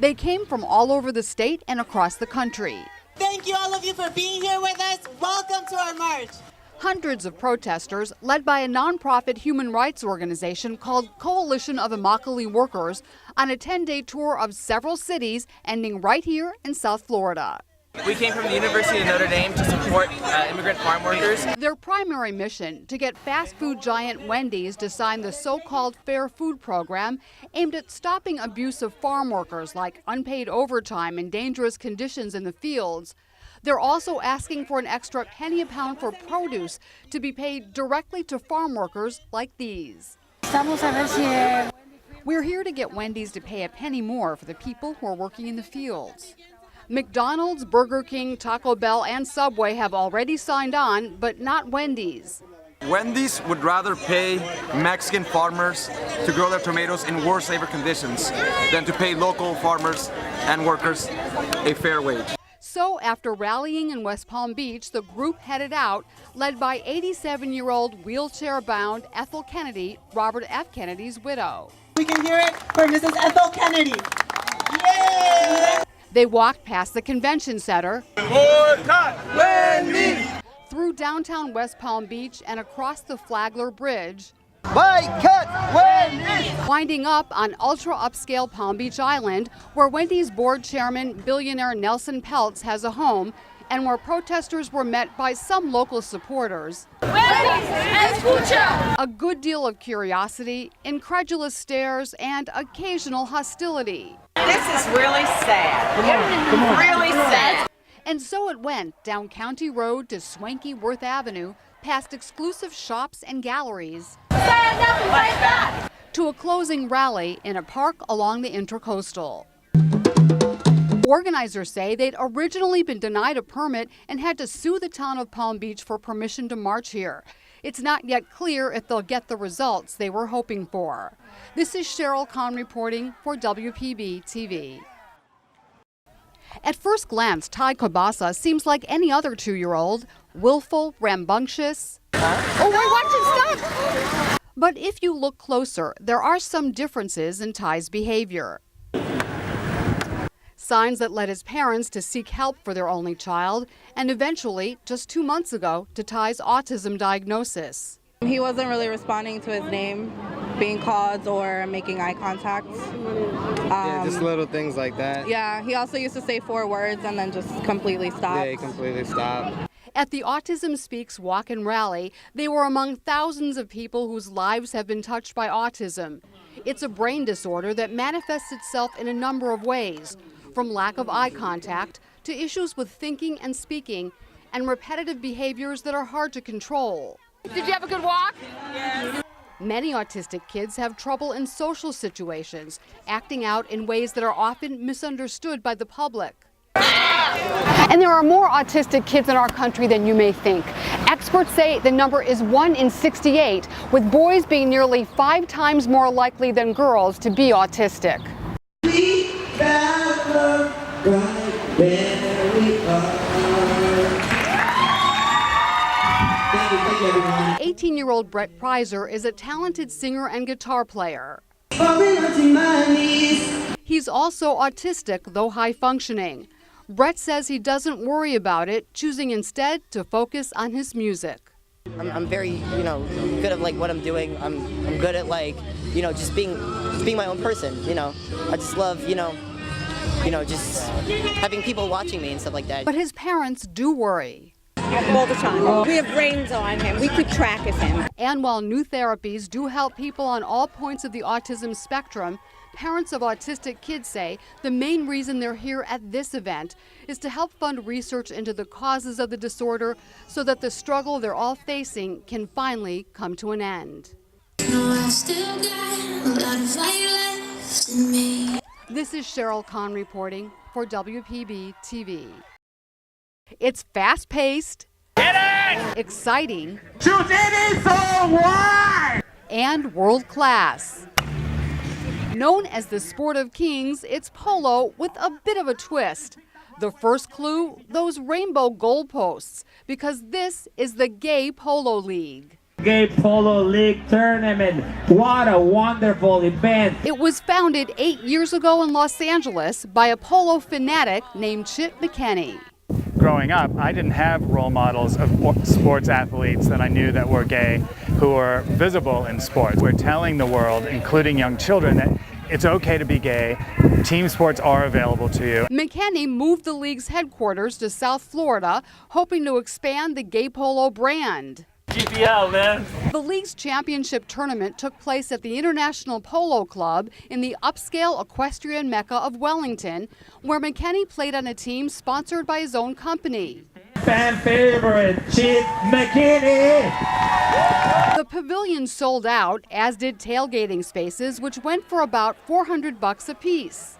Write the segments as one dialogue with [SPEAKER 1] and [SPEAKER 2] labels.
[SPEAKER 1] They came from all over the state and across the country.
[SPEAKER 2] Thank you, all of you, for being here with us. Welcome to our march.
[SPEAKER 1] Hundreds of protesters, led by a nonprofit human rights organization called Coalition of Immokalee Workers, on a 10-day tour of several cities ending right here in South Florida.
[SPEAKER 3] We came from the University of Notre Dame to support immigrant farm workers.
[SPEAKER 1] Their primary mission, to get fast food giant Wendy's to sign the so-called Fair Food Program, aimed at stopping abuse of farm workers like unpaid overtime and dangerous conditions in the fields. They're also asking for an extra penny a pound for produce to be paid directly to farm workers like these. We're here to get Wendy's to pay a penny more for the people who are working in the fields. McDonald's, Burger King, Taco Bell, and Subway have already signed on, but not Wendy's.
[SPEAKER 4] Wendy's would rather pay Mexican farmers to grow their tomatoes in worse labor conditions than to pay local farmers and workers a fair wage.
[SPEAKER 1] So after rallying in West Palm Beach, the group headed out, led by 87-year-old wheelchair-bound Ethel Kennedy, Robert F. Kennedy's widow.
[SPEAKER 2] We can hear it for Mrs. Ethel Kennedy. Yay!
[SPEAKER 1] They walked past the convention center,
[SPEAKER 4] Boycott Wendy's!
[SPEAKER 1] through downtown West Palm Beach and across the Flagler Bridge,
[SPEAKER 4] Boycott Wendy's!
[SPEAKER 1] winding up on ultra-upscale Palm Beach Island, where Wendy's board chairman, billionaire Nelson Peltz has a home, and where protesters were met by some local supporters. A good deal of curiosity, incredulous stares, and occasional hostility.
[SPEAKER 5] This is really sad. Really sad.
[SPEAKER 1] And so it went down County Road to swanky Worth Avenue, past exclusive shops and galleries, to a closing rally in a park along the Intercoastal. Organizers say they'd originally been denied a permit and had to sue the town of Palm Beach for permission to march here. It's not yet clear if they'll get the results they were hoping for. This is Sheryl Kahn reporting for WPB TV. At first glance, Ty Kabasa seems like any other 2-year-old, willful, rambunctious. Oh, wait, watch it, stop! But if you look closer, there are some differences in Ty's behavior. Signs that led his parents to seek help for their only child, and eventually, just 2 months ago, to Ty's autism diagnosis.
[SPEAKER 6] He wasn't really responding to his name being called or making eye contact.
[SPEAKER 7] Yeah, just little things like that.
[SPEAKER 6] Yeah, he also used to say 4 words and then just completely stopped.
[SPEAKER 7] Yeah, he completely stopped.
[SPEAKER 1] At the Autism Speaks Walk and Rally, they were among thousands of people whose lives have been touched by autism. It's a brain disorder that manifests itself in a number of ways, from lack of eye contact to issues with thinking and speaking and repetitive behaviors that are hard to control.
[SPEAKER 8] Did you have a good walk?
[SPEAKER 1] Yes. Many autistic kids have trouble in social situations, acting out in ways that are often misunderstood by the public. And there are more autistic kids in our country than you may think. Experts say the number is 1 in 68, with boys being nearly 5 times more likely than girls to be autistic.
[SPEAKER 2] We found love right where we are. Thank you, everyone.
[SPEAKER 1] 18-year-old Brett Preiser is a talented singer and guitar player. He's also autistic, though high-functioning. Brett says he doesn't worry about it, choosing instead to focus on his music.
[SPEAKER 9] I'm very, good at what I'm doing. I'm good at just being my own person. I just love, just having people watching me and stuff like that.
[SPEAKER 1] But his parents do worry.
[SPEAKER 10] All the time. We have brains on him. We keep track of him.
[SPEAKER 1] And while new therapies do help people on all points of the autism spectrum, parents of autistic kids say the main reason they're here at this event is to help fund research into the causes of the disorder so that the struggle they're all facing can finally come to an end. This is Sheryl Kahn reporting for WPB TV. It's fast-paced, exciting, and world-class. Known as the sport of kings, it's polo with a bit of a twist. The first clue, those rainbow goalposts, because this is the Gay Polo League.
[SPEAKER 8] Gay Polo League Tournament. What a wonderful event.
[SPEAKER 1] It was founded 8 years ago in Los Angeles by a polo fanatic named Chip McKinney.
[SPEAKER 11] Growing up, I didn't have role models of sports athletes that I knew that were gay who were visible in sports. We're telling the world, including young children, that it's okay to be gay. Team sports are available to you.
[SPEAKER 1] McKinney moved the league's headquarters to South Florida, hoping to expand the gay polo brand.
[SPEAKER 8] GPL, man.
[SPEAKER 1] The league's championship tournament took place at the International Polo Club in the upscale equestrian mecca of Wellington, where McKinney played on a team sponsored by his own company.
[SPEAKER 8] Fan favorite, Chip McKinney.
[SPEAKER 1] The pavilion sold out, as did tailgating spaces, which went for about $400 apiece.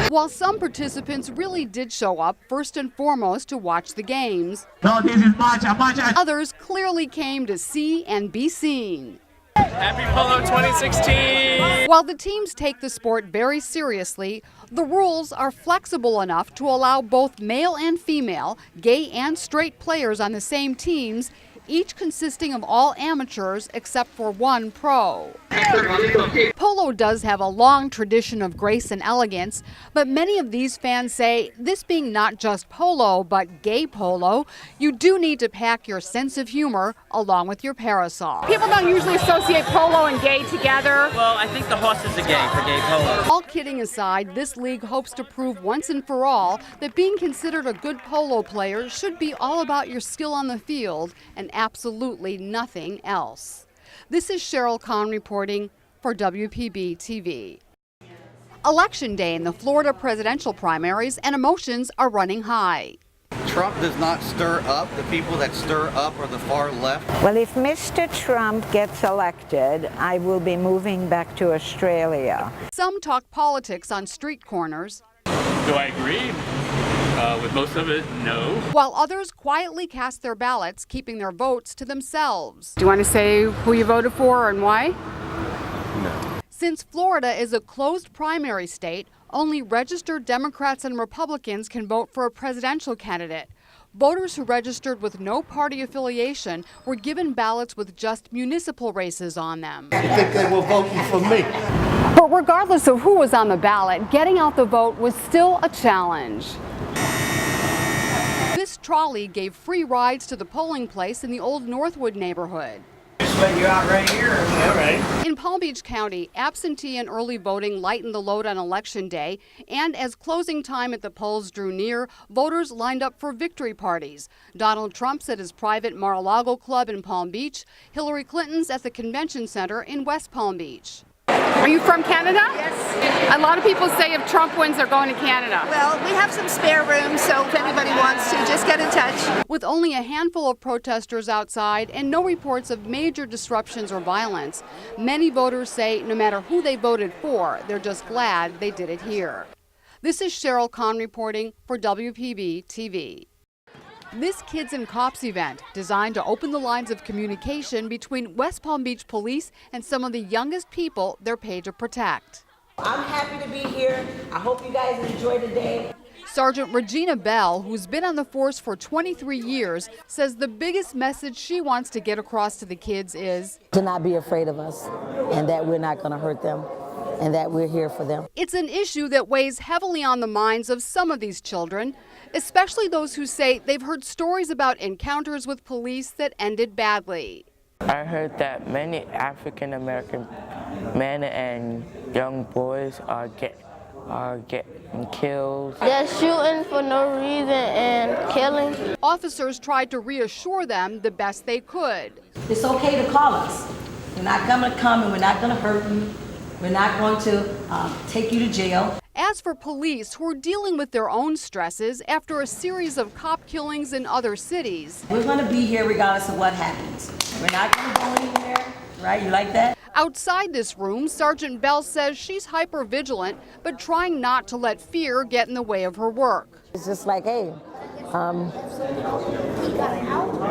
[SPEAKER 1] While some participants really did show up first and foremost to watch the games,
[SPEAKER 8] No, this is matcha.
[SPEAKER 1] others clearly came to see and be seen.
[SPEAKER 3] Happy Polo 2016!
[SPEAKER 1] While the teams take the sport very seriously, the rules are flexible enough to allow both male and female, gay and straight players on the same teams, each consisting of all amateurs except for one pro. Polo does have a long tradition of grace and elegance, but many of these fans say this being not just polo, but gay polo, you do need to pack your sense of humor along with your parasol.
[SPEAKER 5] People don't usually associate polo and gay together.
[SPEAKER 3] Well, I think the horses are gay for gay polo.
[SPEAKER 1] All kidding aside, this league hopes to prove once and for all that being considered a good polo player should be all about your skill on the field and absolutely nothing else. This is Sheryl Kahn reporting for WPB TV. Election day in the Florida presidential primaries, and emotions are running high.
[SPEAKER 12] Trump does not stir up. The people that stir up are the far left.
[SPEAKER 10] Well, if Mr. Trump gets elected, I will be moving back to Australia.
[SPEAKER 1] Some talk politics on street corners.
[SPEAKER 13] Do I agree? With most of it, no.
[SPEAKER 1] While others quietly cast their ballots, keeping their votes to themselves.
[SPEAKER 5] Do you want to say who you voted for and why?
[SPEAKER 4] No.
[SPEAKER 1] Since Florida is a closed primary state, only registered Democrats and Republicans can vote for a presidential candidate. Voters who registered with no party affiliation were given ballots with just municipal races on them.
[SPEAKER 14] I think they were voting for me.
[SPEAKER 1] But regardless of who was on the ballot, getting out the vote was still a challenge. This trolley gave free rides to the polling place in the old Northwood neighborhood.
[SPEAKER 8] Just let you out right here. All right.
[SPEAKER 1] In Palm Beach County, absentee and early voting lightened the load on Election Day, and as closing time at the polls drew near, voters lined up for victory parties. Donald Trump's at his private Mar-a-Lago club in Palm Beach, Hillary Clinton's at the Convention Center in West Palm Beach.
[SPEAKER 5] Are you from Canada?
[SPEAKER 10] Yes.
[SPEAKER 5] A lot of people say if Trump wins, they're going to Canada.
[SPEAKER 10] Well, we have some spare room, so if anybody wants to, just get in touch.
[SPEAKER 1] With only a handful of protesters outside and no reports of major disruptions or violence, many voters say no matter who they voted for, they're just glad they did it here. This is Sheryl Kahn reporting for WPB TV. This Kids and Cops event, designed to open the lines of communication between West Palm Beach police and some of the youngest people they're paid to protect.
[SPEAKER 10] I'm happy to be here. I hope you guys enjoy the day.
[SPEAKER 1] Sergeant Regina Bell, who's been on the force for 23 years, says the biggest message she wants to get across to the kids is
[SPEAKER 15] to not be afraid of us and that we're not going to hurt them and that we're here for them.
[SPEAKER 1] It's an issue that weighs heavily on the minds of some of these children, especially those who say they've heard stories about encounters with police that ended badly.
[SPEAKER 16] I heard that many African American men and young boys are getting killed.
[SPEAKER 17] They're shooting for no reason and killing.
[SPEAKER 1] Officers tried to reassure them the best they could.
[SPEAKER 15] It's okay to call us. We're not going to come and we're not going to hurt you. We're not going to take you to jail.
[SPEAKER 1] As for police who are dealing with their own stresses after a series of cop killings in other cities.
[SPEAKER 15] We're going to be here regardless of what happens. We're not going to go anywhere, right? You like that?
[SPEAKER 1] Outside this room, Sergeant Bell says she's hyper-vigilant, but trying not to let fear get in the way of her work.
[SPEAKER 15] It's just like, hey,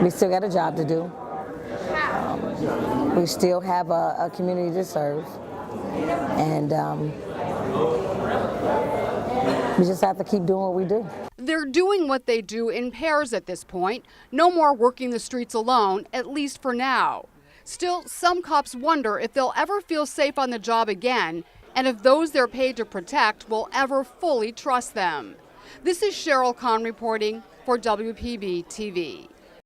[SPEAKER 15] we still got a job to do. We still have a community to serve. And we just have to keep doing what we do.
[SPEAKER 1] They're doing what they do in pairs at this point. No more working the streets alone, at least for now. Still, some cops wonder if they'll ever feel safe on the job again, and if those they're paid to protect will ever fully trust them. This is Sheryl Kahn reporting for WPB TV.